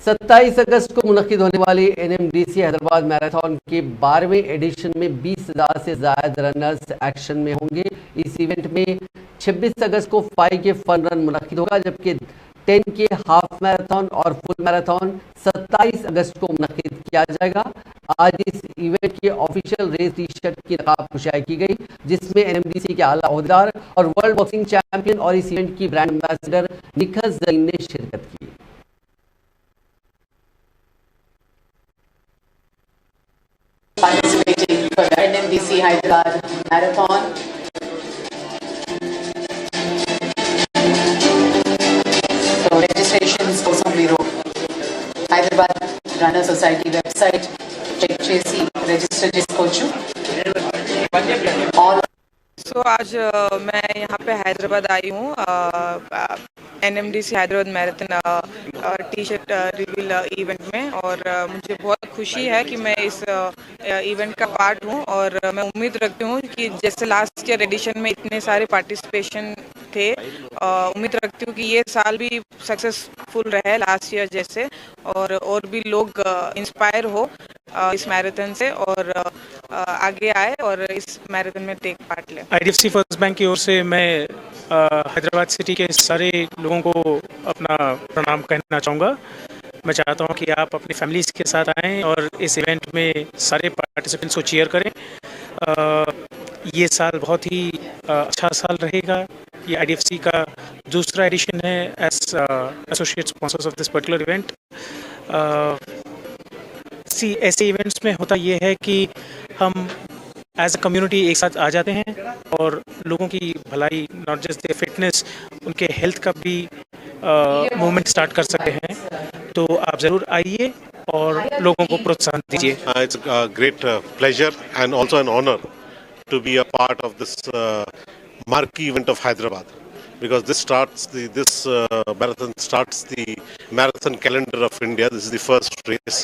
27 अगस्त को मुनक्किद होने वाली एनएमडीसी हैदराबाद मैराथन के 12वें एडिशन में 20,000 से ज्यादा रनर्स एक्शन में होंगे। इस इवेंट में 26 अगस्त को 5 के फन रन मुनक्किद होगा, जबकि 10 के हाफ मैराथन और फुल मैराथन 27 अगस्त को मुनक्किद किया जाएगा। आज इस इवेंट के ऑफिशियल रेस टी शर्ट की नकाब कुशाई की गई, जिसमें एनएमडीसी के आला ओहदेदार और वर्ल्ड बॉक्सिंग चैंपियन और इस इवेंट की ब्रांड एम्बेसडर निखत जरीन ने शिरकत की। Participating for the NMDC Hyderabad Marathon. So registrations also below. Hyderabad Runner Society website. Check chesi register jiskochu. All. So आज मैं यहाँ पे हैदराबाद आई हूँ NMDC Hyderabad marathon T shirt reveal event में, और मुझे बहुत खुशी है कि मैं इस इवेंट का पार्ट हूँ। और मैं उम्मीद रखती हूँ कि जैसे लास्ट ईयर एडिशन में इतने सारे पार्टिसिपेशन थे, उम्मीद रखती हूँ कि ये साल भी सक्सेसफुल रहे लास्ट ईयर जैसे, और भी लोग इंस्पायर हो इस मैराथन से और आगे आए और इस मैराथन में टेक पार्ट ले। आईडीएफसी फर्स्ट बैंक की ओर से मैं हैदराबाद सिटी के सारे लोगों को अपना प्रणाम कहना चाहूँगा। मैं चाहता हूँ कि आप अपनी फैमिलीज़ के साथ आएँ और इस इवेंट में सारे पार्टिसिपेंट्स को चीयर करें। ये साल बहुत ही अच्छा साल रहेगा। ये आईडीएफसी का दूसरा एडिशन है as associate sponsors of this particular event. ऐसे इवेंट्स में होता ये है कि हम एज अ कम्युनिटी एक साथ आ जाते हैं और लोगों की भलाई, नॉट जस्ट देयर फिटनेस, उनके हेल्थ का भी मूवमेंट स्टार्ट कर सकते हैं। तो आप ज़रूर आइए और लोगों को प्रोत्साहन दीजिए। It's a great pleasure and also an honor to be a part of this marquee event of Hyderabad, because this marathon starts the marathon calendar of India. This is the first race